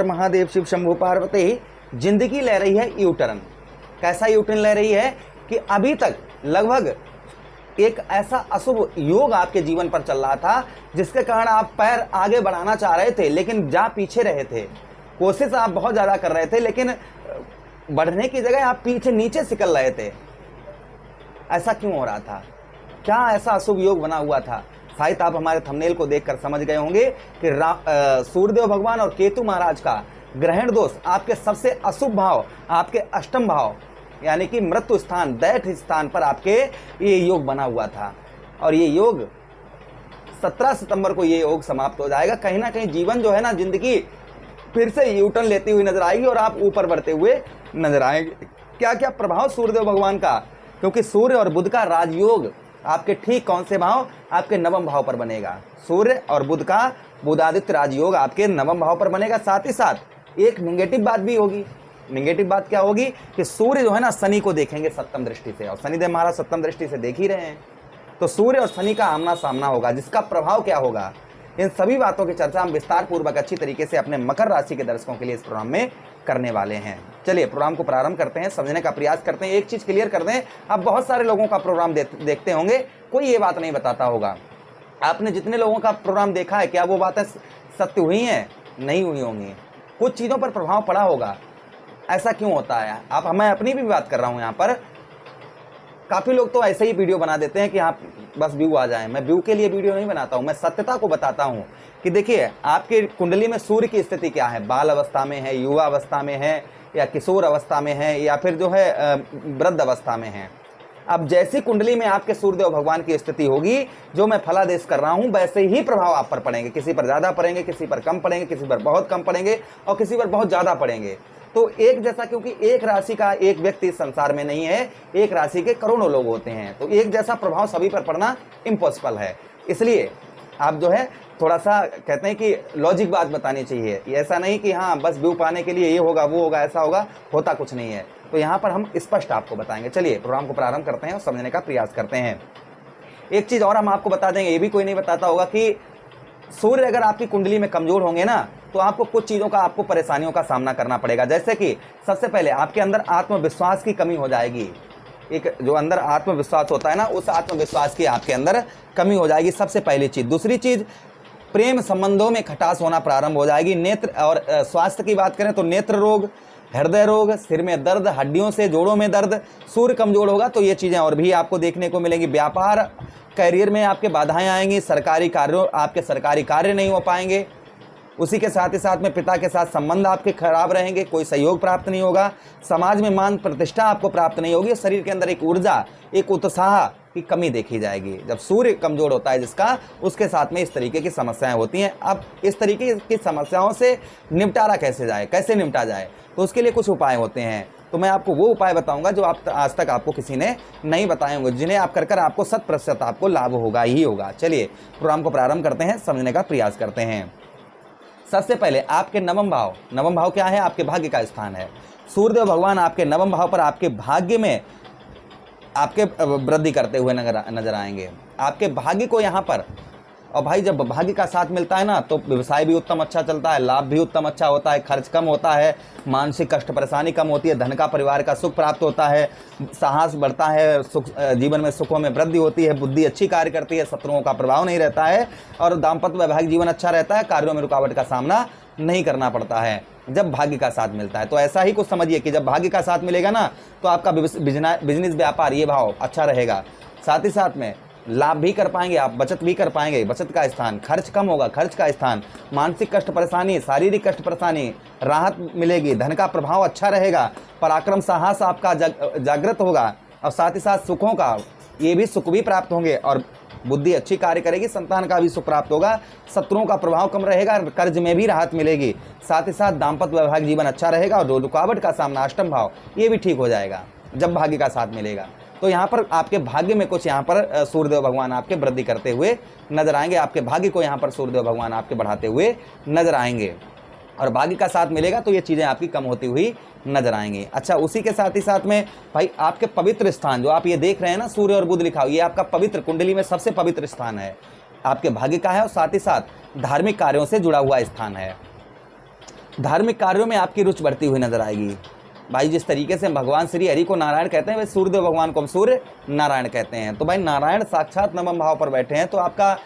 महादेव शिव शंभु पार्वती। जिंदगी ले रही है यू टर्न। कैसा यू टर्न ले रही है कि अभी तक लगभग एक ऐसा अशुभ योग आपके जीवन पर चल रहा था जिसके कारण आप पैर आगे बढ़ाना चाह रहे थे लेकिन जा पीछे रहे थे। कोशिश आप बहुत ज़्यादा कर रहे थे लेकिन बढ़ने की जगह आप पीछे नीचे सिकल रहे थे। ऐसा क्यों हो रहा था? क्या ऐसा अशुभ योग बना हुआ था? शायद आप हमारे थंबनेल को देखकर समझ गए होंगे कि सूर्यदेव भगवान और केतु महाराज का ग्रहण दोष आपके सबसे अशुभ भाव, आपके अष्टम भाव यानी कि मृत्यु स्थान, दैठ स्थान पर आपके ये योग बना हुआ था। और ये योग 17 सितंबर को ये योग समाप्त हो जाएगा। कहीं ना कहीं जीवन जो है ना, जिंदगी फिर से यू टर्न लेती हुई नजर आएगी और आप ऊपर बढ़ते हुए नजर आएंगे। क्या क्या प्रभाव सूर्यदेव भगवान का? क्योंकि सूर्य और बुध का राजयोग आपके ठीक कौन से भाव? आपके नवम भाव पर बनेगा। सूर्य और बुध का बुधादित्य राजयोग आपके नवम भाव पर बनेगा। साथ ही साथ एक निगेटिव बात भी होगी। निगेटिव बात क्या होगी कि सूर्य जो है ना शनि को देखेंगे सप्तम दृष्टि से, और शनिदेव महाराज सप्तम दृष्टि से देख ही रहे हैं। तो सूर्य और शनि का आमना सामना होगा, जिसका प्रभाव क्या होगा, इन सभी बातों की चर्चा हम विस्तार पूर्वक अच्छी तरीके से अपने मकर राशि के दर्शकों के लिए इस प्रोग्राम में करने वाले हैं। चलिए प्रोग्राम को प्रारंभ करते हैं, समझने का प्रयास करते हैं। एक चीज क्लियर कर दें, आप बहुत सारे लोगों का प्रोग्राम देखते होंगे, कोई ये बात नहीं बताता होगा। आपने जितने लोगों का प्रोग्राम देखा है, क्या वो बातें सत्य हुई हैं? नहीं हुई होंगी। कुछ चीज़ों पर प्रभाव पड़ा होगा। ऐसा क्यों होता है? आप मैं अपनी भी बात कर रहा हूँ यहाँ पर। काफ़ी लोग तो ऐसे ही वीडियो बना देते हैं कि आप बस व्यू आ जाए। मैं व्यू के लिए वीडियो नहीं बनाता हूँ, मैं सत्यता को बताता हूँ कि देखिए आपके कुंडली में सूर्य की स्थिति क्या है, बाल अवस्था में है, युवा अवस्था में है, या किशोर अवस्था में है, या फिर जो है वृद्ध अवस्था में है। अब जैसी कुंडली में आपके सूर्यदेव भगवान की स्थिति होगी, जो मैं फलादेश कर रहा हूं, वैसे ही प्रभाव आप पर पड़ेंगे। किसी पर ज्यादा पड़ेंगे, किसी पर कम पड़ेंगे, किसी पर बहुत कम पड़ेंगे और किसी पर बहुत ज्यादा पड़ेंगे। तो एक जैसा, क्योंकि एक राशि का एक व्यक्ति इस संसार में नहीं है, एक राशि के करोड़ों लोग होते हैं, तो एक जैसा प्रभाव सभी पर पड़ना इम्पॉसिबल है। इसलिए आप जो है थोड़ा सा कहते हैं कि लॉजिक बात बतानी चाहिए। ऐसा नहीं कि हाँ बस व्यू पाने के लिए ये होगा वो होगा, ऐसा होगा, होता कुछ नहीं है। तो यहाँ पर हम स्पष्ट आपको बताएंगे। चलिए प्रोग्राम को प्रारंभ करते हैं और समझने का प्रयास करते हैं। एक चीज़ और हम आपको बता देंगे, ये भी कोई नहीं बताता होगा कि सूर्य अगर आपकी कुंडली में कमजोर होंगे ना, तो आपको कुछ चीज़ों का, आपको परेशानियों का सामना करना पड़ेगा। जैसे कि सबसे पहले आपके अंदर आत्मविश्वास की कमी हो जाएगी। एक जो अंदर आत्मविश्वास होता है ना, उस आत्मविश्वास की आपके अंदर कमी हो जाएगी, सबसे पहली चीज़। दूसरी चीज़, प्रेम संबंधों में खटास होना प्रारंभ हो जाएगी। नेत्र और स्वास्थ्य की बात करें तो नेत्र रोग, हृदय रोग, सिर में दर्द, हड्डियों से जोड़ों में दर्द, सूर्य कमजोर होगा तो ये चीज़ें और भी आपको देखने को मिलेंगी। व्यापार, करियर में आपके बाधाएं आएंगी, सरकारी कार्यों, आपके सरकारी कार्य नहीं हो पाएंगे। उसी के साथ ही साथ में पिता के साथ संबंध आपके खराब रहेंगे, कोई सहयोग प्राप्त नहीं होगा। समाज में मान प्रतिष्ठा आपको प्राप्त नहीं होगी। शरीर के अंदर एक ऊर्जा, एक उत्साह की कमी देखी जाएगी। जब सूर्य कमजोर होता है जिसका, उसके साथ में इस तरीके की समस्याएं होती हैं। अब इस तरीके की समस्याओं से निपटारा कैसे जाए, कैसे निपटा जाए, तो उसके लिए कुछ उपाय होते हैं। तो मैं आपको वो उपाय बताऊंगा जो आप आज तक आपको किसी ने नहीं बताए होंगे, जिन्हें आप कर आपको 100% आपको लाभ होगा ही होगा। चलिए प्रोग्राम को प्रारंभ करते हैं, समझने का प्रयास करते हैं। सबसे पहले आपके नवम भाव, नवम भाव क्या है? आपके भाग्य का स्थान है। सूर्यदेव भगवान आपके नवम भाव पर आपके भाग्य में आपके वृद्धि करते हुए नजर आएंगे। आपके भाग्य को यहाँ पर, और भाई जब भाग्य का साथ मिलता है ना, तो व्यवसाय भी उत्तम अच्छा चलता है, लाभ भी उत्तम अच्छा होता है, खर्च कम होता है, मानसिक कष्ट परेशानी कम होती है, धन का, परिवार का सुख प्राप्त होता है, साहस बढ़ता है, सुख, जीवन में सुखों में वृद्धि होती है, बुद्धि अच्छी कार्य करती है, शत्रुओं का प्रभाव नहीं रहता है, और दाम्पत्य वैवाहिक जीवन अच्छा रहता है, कार्यों में रुकावट का सामना नहीं करना पड़ता है जब भाग्य का साथ मिलता है। तो ऐसा ही कुछ समझिए कि जब भाग्य का साथ मिलेगा ना, तो आपका बिजनेस, व्यापार, ये भाव अच्छा रहेगा। साथ ही साथ में लाभ भी कर पाएंगे आप, बचत भी कर पाएंगे, बचत का स्थान, खर्च कम होगा, खर्च का स्थान, मानसिक कष्ट परेशानी, शारीरिक कष्ट परेशानी, राहत मिलेगी, धन का प्रभाव अच्छा रहेगा, पराक्रम साहस आपका जागृत होगा, और साथ ही साथ सुखों का, ये भी सुख भी प्राप्त होंगे, और बुद्धि अच्छी कार्य करेगी, संतान का भी सुख प्राप्त होगा, शत्रुओं का प्रभाव कम रहेगा, कर्ज में भी राहत मिलेगी। साथ ही साथ दाम्पत्य वैवाहिक जीवन अच्छा रहेगा, और रुकावट का सामना, अष्टम भाव, ये भी ठीक हो जाएगा जब भाग्य का साथ मिलेगा। तो यहाँ पर आपके भाग्य में कुछ यहाँ पर सूर्यदेव भगवान आपके वृद्धि करते हुए नजर आएंगे। आपके भाग्य को यहाँ पर सूर्यदेव भगवान आपके बढ़ाते हुए नजर आएंगे, और भाग्य का साथ मिलेगा तो ये चीज़ें आपकी कम होती हुई नजर आएंगी। अच्छा, उसी के साथ ही साथ में भाई आपके पवित्र स्थान जो आप ये देख रहे हैं ना, सूर्य और बुध लिखा हुआ, ये आपका पवित्र, कुंडली में सबसे पवित्र स्थान है, आपके भाग्य का है, और साथ ही साथ धार्मिक कार्यों से जुड़ा हुआ स्थान है। धार्मिक कार्यों में आपकी रुचि बढ़ती हुई नजर आएगी। भाई जिस तरीके से भगवान श्री हरि को नारायण कहते हैं, वे सूर्यदेव भगवान को हम सूर्य नारायण कहते हैं। तो भाई नारायण साक्षात नवम भाव पर बैठे हैं, तो आपका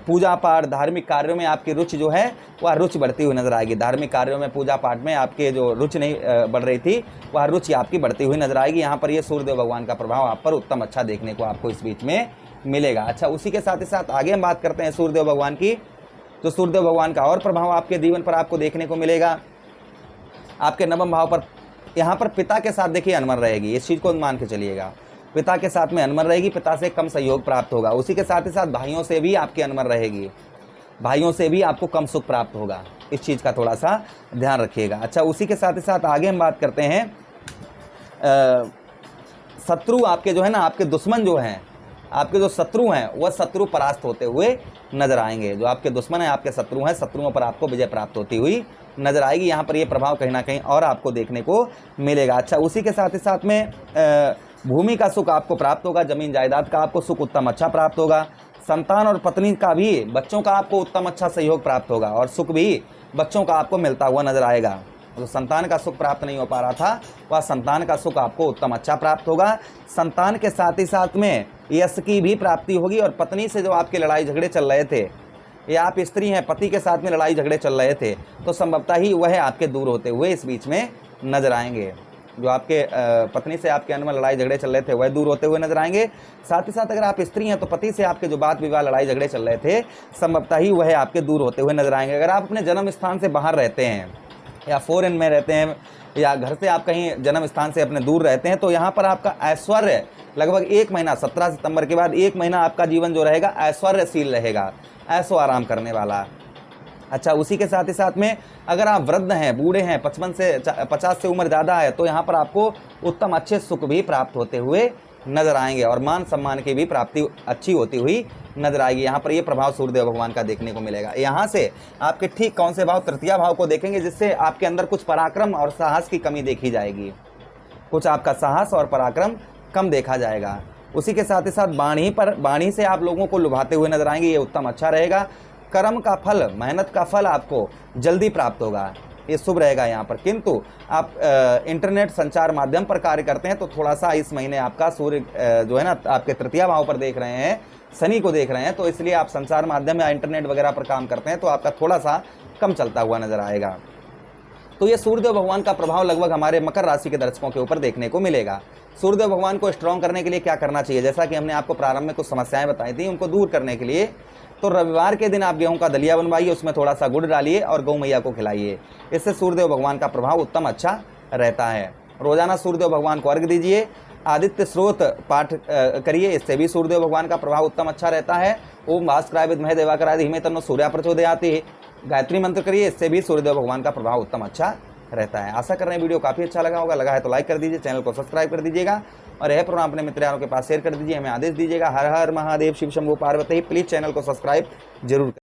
पूजा पाठ धार्मिक कार्यों में आपकी रुचि जो है वह रुचि बढ़ती हुई नजर आएगी। धार्मिक कार्यों में पूजा पाठ में आपके जो रुचि नहीं बढ़ रही थी, वह रुचि आपकी बढ़ती हुई नजर आएगी। यहाँ पर ये सूर्यदेव भगवान का प्रभाव आप पर उत्तम अच्छा देखने को आपको इस बीच में मिलेगा। अच्छा, उसी के साथ ही साथ आगे हम बात करते हैं सूर्यदेव भगवान की। तो सूर्यदेव भगवान का और प्रभाव आपके जीवन पर आपको देखने को मिलेगा। आपके नवम भाव पर यहाँ पर पिता के साथ देखिए अनमन रहेगी, इस चीज़ को मान के चलिएगा। पिता के साथ में अनमन रहेगी, पिता से कम सहयोग प्राप्त होगा। उसी के साथ ही साथ भाइयों से भी आपकी अनमन रहेगी, भाइयों से भी आपको कम सुख प्राप्त होगा। इस चीज़ का थोड़ा सा ध्यान रखिएगा। अच्छा, उसी के साथ ही साथ आगे हम बात करते हैं शत्रु आपके जो है ना, आपके दुश्मन जो हैं, आपके जो शत्रु हैं वह शत्रु परास्त होते हुए नजर आएंगे। जो आपके दुश्मन हैं, आपके शत्रु हैं, शत्रुओं पर आपको विजय प्राप्त होती हुई नजर आएगी। यहाँ पर ये प्रभाव कहीं ना कहीं और आपको देखने को मिलेगा। अच्छा, उसी के साथ ही साथ में भूमि का सुख आपको प्राप्त होगा, जमीन जायदाद का आपको सुख उत्तम अच्छा प्राप्त होगा। संतान और पत्नी का भी, बच्चों का आपको उत्तम अच्छा सहयोग प्राप्त होगा और सुख भी बच्चों का आपको मिलता हुआ नजर आएगा। जो संतान का सुख प्राप्त नहीं हो पा रहा था, वह संतान का सुख आपको उत्तम अच्छा प्राप्त होगा। संतान के साथ ही साथ में यश की भी प्राप्ति होगी। और पत्नी से जो आपके लड़ाई झगड़े चल रहे थे, या आप स्त्री हैं, पति के साथ में लड़ाई झगड़े चल रहे थे, तो संभवतः ही वह आपके दूर होते हुए इस बीच में नजर आएंगे। जो आपके पत्नी से आपके अंदर में लड़ाई झगड़े चल रहे थे, वह दूर होते हुए नजर आएंगे। साथ ही साथ अगर आप स्त्री हैं, तो पति से आपके जो बात विवाद लड़ाई झगड़े चल रहे थे, संभवतः ही वह आपके दूर होते हुए नजर आएंगे। अगर आप अपने जन्म स्थान से बाहर रहते हैं, या फॉरेन में रहते हैं, या घर से आप कहीं जन्म स्थान से अपने दूर रहते हैं, तो यहाँ पर आपका ऐश्वर्य लगभग 1 महीना, 17 सितंबर के बाद 1 महीना आपका जीवन जो रहेगा ऐश्वर्यशील रहेगा, ऐशो आराम करने वाला। अच्छा, उसी के साथ ही साथ में अगर आप वृद्ध हैं, बूढ़े हैं, 50 से उम्र ज़्यादा है, तो यहाँ पर आपको उत्तम अच्छे सुख भी प्राप्त होते हुए नजर आएंगे और मान सम्मान की भी प्राप्ति अच्छी होती हुई नजर आएगी। यहाँ पर ये प्रभाव सूर्यदेव भगवान का देखने को मिलेगा। यहाँ से आपके ठीक कौन से भाव, तृतीय भाव को देखेंगे, जिससे आपके अंदर कुछ पराक्रम और साहस की कमी देखी जाएगी। कुछ आपका साहस और पराक्रम कम देखा जाएगा। उसी के साथ ही साथ वाणी से आप लोगों को लुभाते हुए नजर आएंगे, ये उत्तम अच्छा रहेगा। कर्म का फल, मेहनत का फल आपको जल्दी प्राप्त होगा, ये शुभ रहेगा यहाँ पर। किंतु आप इंटरनेट संचार माध्यम पर कार्य करते हैं, तो थोड़ा सा इस महीने आपका सूर्य जो है ना, आपके तृतीय भाव पर देख रहे हैं, शनि को देख रहे हैं, तो इसलिए आप संचार माध्यम या इंटरनेट वगैरह पर काम करते हैं, तो आपका थोड़ा सा कम चलता हुआ नजर आएगा। तो ये सूर्यदेव भगवान का प्रभाव लगभग हमारे मकर राशि के दर्शकों के ऊपर देखने को मिलेगा। सूर्यदेव भगवान को स्ट्रॉन्ग करने के लिए क्या करना चाहिए, जैसा कि हमने आपको प्रारंभ में कुछ समस्याएं बताई थी, उनको दूर करने के लिए तो रविवार के दिन आप गेहूं का दलिया बनवाइए, उसमें थोड़ा सा गुड़ डालिए और गौ मैया को खिलाइए। इससे सूर्यदेव भगवान का प्रभाव उत्तम अच्छा रहता है। रोजाना सूर्यदेव भगवान को अर्घ्य दीजिए, आदित्य स्रोत पाठ करिए, इससे भी सूर्यदेव भगवान का प्रभाव उत्तम अच्छा रहता है। ओम भास्कराय विद्महे देवाकराय धीमहि तन्नो सूर्यः प्रचोदयाति गायत्री मंत्र करिए, इससे भी सूर्यदेव भगवान का प्रभाव उत्तम अच्छा रहता है। आशा कर रहे हैं वीडियो काफ़ी अच्छा लगा होगा। लगा है तो लाइक कर दीजिए, चैनल को सब्सक्राइब कर दीजिएगा और यह प्रोग्राम अपने मित्र यारों के पास शेयर कर दीजिए। हमें आदेश दीजिएगा। हर हर महादेव, शिव शंभू पार्वती। प्लीज़ चैनल को सब्सक्राइब जरूर